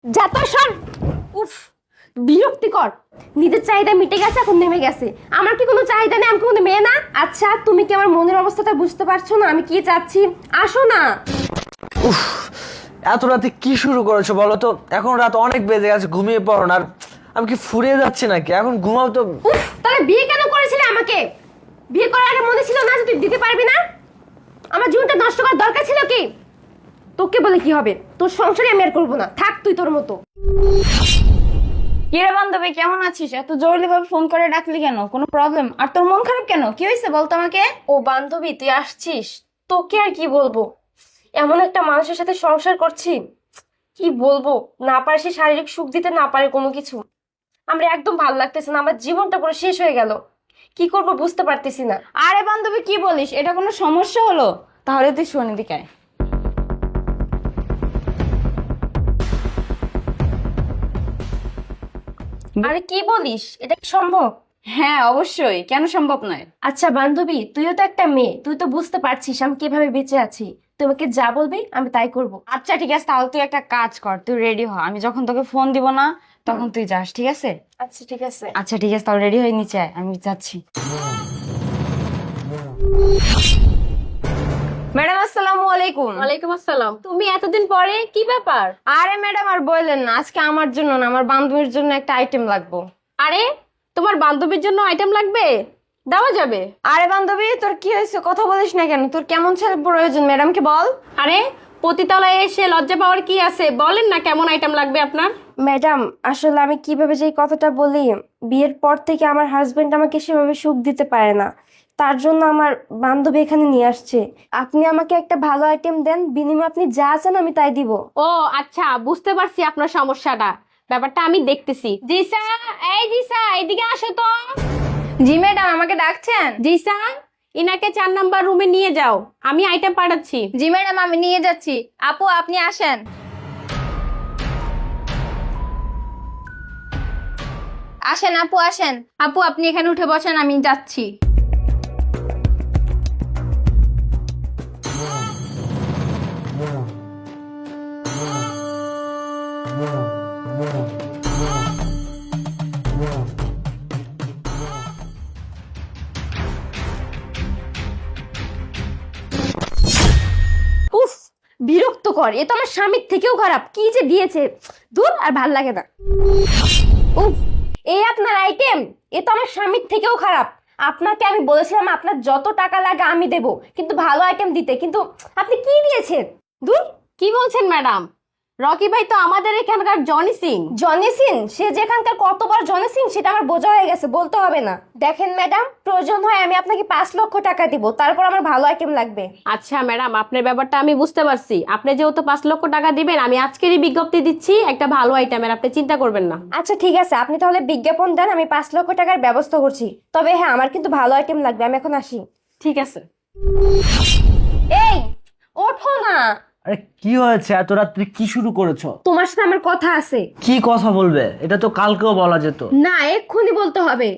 যা তো সর। উফ, বিরক্তিকর। নিজের চাহিদা মিটে গেছে, এখন নেমে গেছে। আমার কি কোনো চাহিদা নেই? আমি কি কোনো মেয়ে না? আচ্ছা, তুমি কি আমার মনের অবস্থাটা বুঝতে পারছো না আমি কি চাচ্ছি? আসো না। উফ, এত রাতে কি শুরু করেছো বলো তো? এখন রাত অনেক বেজে গেছে, ঘুমিয়ে পড়ো না। আর আমি কি ফুরিয়ে যাচ্ছি নাকি? এখন ঘুমাও তো। উফ, তাহলে বিয়ে কেন করেছিলে আমাকে? বিয়ে করার আগে মনে ছিল না যে তুই দিতে পারবি না? আমার জীবনটা নষ্ট করার দরকার ছিল কি? তোকে বলে কি হবে? তোর সংসারে আমি আর করবো না, থাক তুই তোর মতো। কিরে বান্ধবী, কেমন আছিস? এত জরুরি ভাবে ফোন করে ডাকলি কেন? কোনো প্রবলেম? আর তোর মন খারাপ কেন? কি হয়েছে বলতো আমাকে। ও বান্ধবী, তুই আসছিস? তোকে আর কি বলবো, এমন একটা মানুষের সাথে সংসার করছি, কি বলবো। না পারে সে শারীরিক সুখ দিতে, না পারে কোনো কিছু। আমরা একদম ভালো লাগতেছে না, আমার জীবনটা পুরো শেষ হয়ে গেল। কি করব বুঝতে পারতেছি না। আরে বান্ধবী, কি বলিস? এটা কোনো সমস্যা হলো? তাহলে তুই শোন, এদিকে আয়। আরে কি বলিস, এটা কি সম্ভব? হ্যাঁ অবশ্যই, কেন সম্ভব নয়? আচ্ছা বান্ধবী, তুইও তো একটা মেয়ে, তুই তো বুঝতে পারছিস আমি কিভাবে বেঁচে আছি। তোমাকে যা বলবি আমি তাই করব। আচ্ছা ঠিক আছে, তাহলে তুই একটা কাজ কর, তুই রেডি হ। আমি যখন তোকে ফোন দিব না তখন তুই যাস, ঠিক আছে? আচ্ছা ঠিক আছে। আচ্ছা ঠিক আছে, তাহলে রেডি হয়ে নিচে আয়, আমি যাচ্ছি। ম্যাডাম আসসালামু আলাইকুম। ওয়ালাইকুম আসসালাম। তুমি এতদিন পরে, কি ব্যাপার? আরে ম্যাডাম আর বললেন না, আজকে আমার জন্য না, আমার বান্ধবীর জন্য একটা আইটেম লাগবে। আরে, তোমার বান্ধবীর জন্য আইটেম লাগবে? দেওয়া যাবে। আরে বান্ধবী, তোর কি হয়েছে? কথা বলিস না কেন? তোর কেমন ছেলে প্রয়োজন ম্যাডামকে বল। আরে, পতিতলায় এসে লজ্জা পাওয়ার কি আছে? বলেন না কেমন আইটেম লাগবে আপনার। ম্যাডাম, আসলে আমি কিভাবে যে এই কথাটা বলি, বিয়ের পর থেকে আমার হাজবেন্ড আমাকে সেভাবে সুখ দিতে পারে না। তার জন্য আমার বান্ধবী এখানে নিয়ে আসছে। আপনি আমাকে একটা ভালো আইটেম দেন, বিনিময়ে আপনি যা চান আমি তাই দিব। ও আচ্ছা, বুঝতে পারছি আপনার সমস্যাটা। ব্যাপারটা আমি দেখতেছি। জিসা, এই জিসা, এদিকে আসো তো। জি ম্যাডাম, আমাকে ডাকছেন? জিসা, ইনাকে 4 নাম্বার রুমে নিয়ে যাও, আমি আইটেম পাঠাচ্ছি। জি ম্যাডাম, আমি নিয়ে যাচ্ছি। আপু আপনি আসেন। আসেন আপু, আসেন। আপু আপনি এখানে উঠে বসেন, আমি যাচ্ছি। উফ, বিরক্তকর। এ তো আমার স্বামীর থেকেও খারাপ। কি যে দিয়েছে, দূর, আর ভাল লাগে না। উফ, এই আপনার আইটেম? এ তো আমার স্বামীর থেকেও খারাপ। আপনাকে আমি বলেছিলাম আপনার যত টাকা লাগে আমি দেব, কিন্তু ভালো আইটেম দিতে, কিন্তু আপনি কি দিয়েছেন? দূর। কি বলছেন ম্যাডাম? রকি ভাই তো আমাদের এখানকার জনি সিং। জনি সিং? সে যেখানকার কতবার জনি সিং সেটা আমার বোঝা হয়ে গেছে, বলতে হবে না। দেখেন ম্যাডাম, প্রয়োজন হয় আমি আপনাকে 5 লক্ষ টাকা দিব, তারপর আমার ভালো আইটেম লাগবে। আচ্ছা ম্যাডাম, আপনার ব্যাপারটা আমি বুঝতে পারছি। আপনি যেহেতু 5 লক্ষ টাকা দিবেন, আমি আজকেরই বিজ্ঞপ্তি দিচ্ছি একটা ভালো আইটেমের, আপনি চিন্তা করবেন না। আচ্ছা ঠিক আছে, আপনি তাহলে বিজ্ঞাপন দেন, আমি 5 লক্ষ টাকার ব্যবস্থা করছি। তবে হ্যাঁ, আমার কিন্তু ভালো আইটেম লাগবে। আমি এখন আসি। ঠিক আছে। এই, ওঠো না। আরে কি হয়েছে? এত রাত্রে কি শুরু করেছো? তোমার সাথে আমার কথা আছে। কি কথা বলবে? এটা তো কালকেও বলা যেত। না, এক্ষুনি বলতে হবে।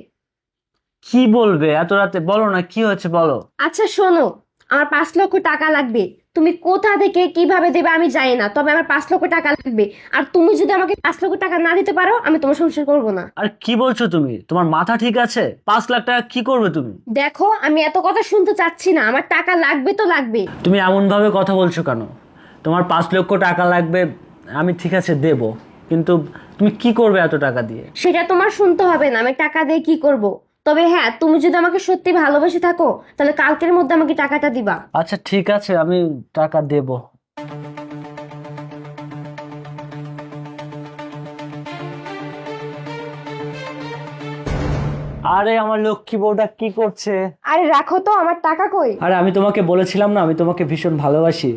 কি বলবে এত রাতে? বলো না, কি হয়েছে বলো। আচ্ছা শোনো, আমার 5 লক্ষ টাকা লাগবে। তুমি কোথা থেকে কিভাবে দেবে আমি জানি না, তবে আমার 5 লক্ষ টাকা লাগবে। আর তুমি যদি আমাকে 5 লক্ষ টাকা না দিতে পারো, আমি তোমার সংসার করবো না। আর কি বলছো তুমি? তোমার মাথা ঠিক আছে? 5 লাখ টাকা কি করবে তুমি? দেখো, আমি এত কথা শুনতে চাচ্ছি না, আমার টাকা লাগবে তো লাগবে। তুমি এমন ভাবে কথা বলছো কেন? তোমার 5 লক্ষ টাকা লাগবে, আমি ঠিক আছে দেব, কিন্তু তুমি কি করবে এত টাকা দিয়ে? সেটা তোমার শুনতে হবে না, আমি টাকা দিয়ে কি করব। তবে হ্যাঁ, তুমি যদি আমাকে সত্যি ভালোবেসে থাকো, তাহলে কালকের মধ্যে আমাকে টাকাটা দিবা। আচ্ছা ঠিক আছে, আমি টাকা দেব। আরে আমার লক্ষ্মী বউটা কি করছে? আরে রাখো তো, আমার টাকা কই? আরে আমি তোমাকে বলেছিলাম না, আমি তোমাকে ভীষণ ভালোবাসি।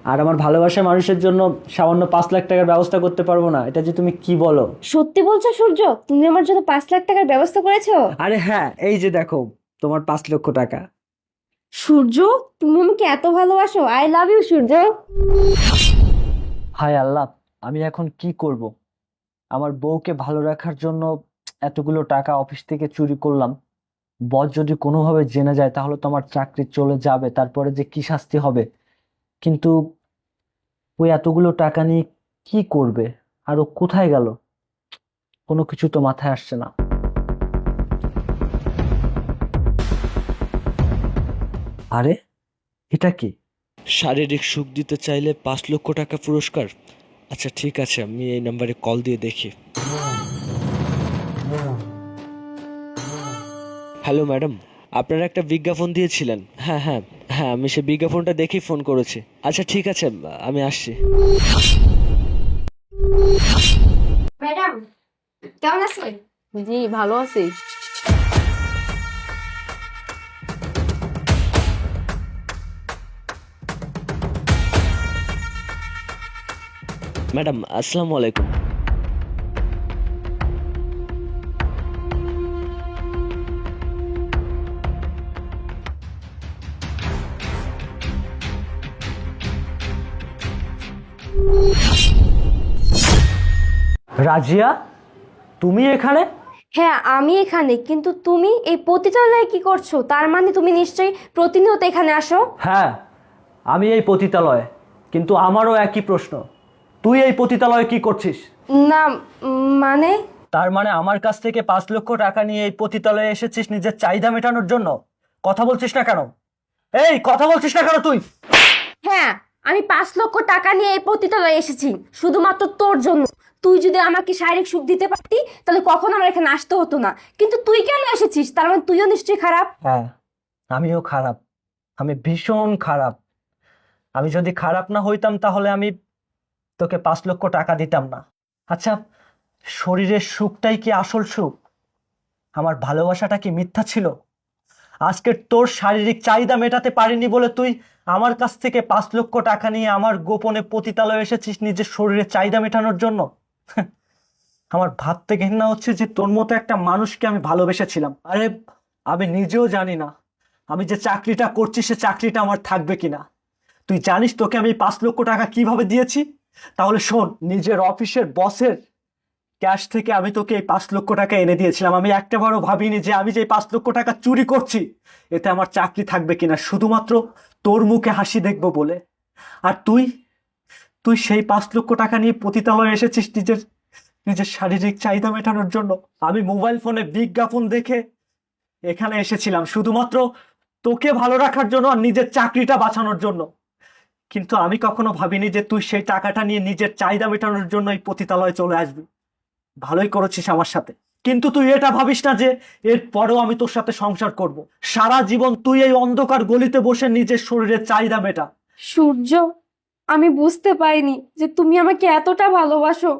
আর আমার ভালোবাসার মানুষের জন্য সামান্য 5 লাখ টাকার ব্যবস্থা করতে পারবো না? এটা যে তুমি কি বলো? সত্যি বলছো সূর্য? তুমি আমার জন্য 5 লাখ টাকার ব্যবস্থা করেছো? আরে হ্যাঁ, এই যে দেখো, তোমার 5 লক্ষ টাকা। সূর্য, তুমি আমাকে এত ভালোবাসো? আই লাভ ইউ সূর্য। হায় আল্লাহ, আমি এখন কি করব? আমার বউকে ভালো রাখার জন্য এতগুলো টাকা অফিস থেকে চুরি করলাম। বস যদি কোনোভাবে জেনে যায় তাহলে তো আমার চাকরি চলে যাবে, তারপরে যে কি শাস্তি হবে। কিন্তু ওই এতগুলো টাকা নিয়ে কি করবে? আর ও কোথায় গেল? কোনো কিছু তো মাথায় আসছে না। আরে এটা কি? শারীরিক সুখ দিতে চাইলে 5 লক্ষ টাকা পুরস্কার। আচ্ছা ঠিক আছে, আমি এই নাম্বারে কল দিয়ে দেখি। হ্যালো ম্যাডাম, আপনারা একটা বিজ্ঞাপন দিয়েছিলেন। হ্যাঁ হ্যাঁ হ্যাঁ, আমি সেই বিজ্ঞাপনটা দেখেই ফোন করেছি। আচ্ছা ঠিক আছে, আমি আসছি। ম্যাডাম কেমন আছেন? জি ভালো আছি। ম্যাডাম আসসালামু আলাইকুম। রাজিয়া, তুমি এখানে? হ্যাঁ আমি এখানে, কিন্তু তুমি এই পতিতালয়ে কি করছো? তার মানে তুমি নিশ্চয়ই প্রতিনিয়ত এখানে আসো। হ্যাঁ, আমি এই পতিতালয়ে, কিন্তু আমারও একই প্রশ্ন, তুই এই পতিতালয়ে কি করছিস? না মানে তার মানে আমার কাছ থেকে 5 লক্ষ টাকা নিয়ে এই পতিতালয়ে এসেছিস নিজের চাহিদা মেটানোর জন্য? কথা বলছিস না কেন? এই কথা বলছিস না কেন তুই? হ্যাঁ, আমি 5 লক্ষ টাকা নিয়ে এই পতিতালয়ে এসেছি শুধুমাত্র তোর জন্য। তুই যদি আমাকে শারীরিক সুখ দিতে পারতি তাহলে কখনো আমার এখানে আসতে হতো না, কিন্তু তুই কেন এসেছিস? তার মানে তুইও নিশ্চয়ই খারাপ। হ্যাঁ, আমিও খারাপ, আমি ভীষণ খারাপ। আমি যদি খারাপ না হইতাম তাহলে আমি তোকে 5 লক্ষ টাকা দিতাম না। আচ্ছা, শরীরের সুখটাই কি আসল সুখ? আমার ভালোবাসাটা কি মিথ্যা ছিল? আজকে তোর শারীরিক চাহিদা মেটাতে পারিনি বলে তুই আমার কাছ থেকে 5 লক্ষ টাকা নিয়ে আমার গোপনে পতিতালয়ে এসেছিস নিজের শরীরের চাহিদা মেটানোর জন্য? আমার ভাবতে ঘেন্না হচ্ছে যে তোর মতো একটা মানুষকে আমি ভালোবেসেছিলাম। আরে আমি নিজেও জানি না আমি যে চাকরিটা করছি সে চাকরিটা আমার থাকবে কিনা। তুই জানিস তোকে আমি 5 লক্ষ টাকা কিভাবে দিয়েছি? তাহলে শোন, নিজের অফিসের বসের ক্যাশ থেকে আমি তোকে এই 5 লক্ষ টাকা এনে দিয়েছিলাম। আমি একটাবারও ভাবিনি যে আমি যে 5 লক্ষ টাকা চুরি করছি এতে আমার চাকরি থাকবে কিনা, শুধুমাত্র তোর মুখে হাসি দেখবো বলে। আর তুই তুই সেই 5 লক্ষ টাকা নিয়ে পতিতালয়ে এসেছিস নিজের নিজের শারীরিক চাহিদা মেটানোর জন্য। আমি মোবাইল ফোনে বিজ্ঞাপন দেখে এখানে এসেছিলাম শুধুমাত্র তোকে ভালো রাখার জন্য আর নিজের চাকরিটা বাঁচানোর জন্য। কিন্তু আমি কখনো ভাবিনি যে তুই সেই টাকাটা নিয়ে নিজের চাহিদা মেটানোর জন্য এই পতিতালয়ে চলে আসবি। ভালোই করেছিস আমার সাথে, কিন্তু তুই এটা ভাবিস না যে এর পরেও আমি তোর সাথে সংসার করব। সারা জীবন তুই এই অন্ধকার গলিতে বসে নিজের শরীরের চাহিদা মেটা। সূর্য, আমি বুঝতে পারিনি যে তুমি আমাকে এতটা ভালোবাসো।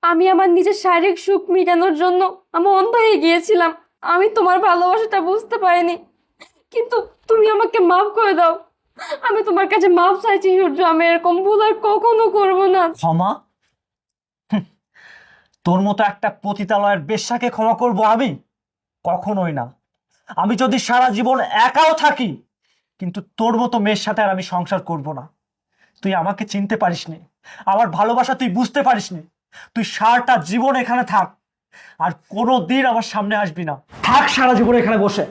আমি আমার নিজের শারীরিক সুখ মেটানোর জন্য আমি অন্ধ হয়ে গিয়েছিলাম। আমি তোমার ভালোবাসাটা বুঝতে পারিনি, কিন্তু তুমি আমাকে মাফ করে দাও। আমি তোমার কাছে মাফ চাইছি সূর্য, আমি এরকম ভুল আর কখনো করবো না। ক্ষমা? তোর মতো একটা পতিতালয়ের বেশ্যাকে ক্ষমা করব আমি? কখনোই না। আমি যদি সারা জীবন একাও থাকি, কিন্তু তোর মতো মেয়ের সাথে আর আমি সংসার করব না। তুই আমাকে চিনতে পারিসনি, আমার ভালোবাসা তুই বুঝতে পারিসনি। তুই সারাটা জীবন এখানে থাক, আর কোনো দিন আমার সামনে আসবি না। থাক সারা জীবন এখানে বসে।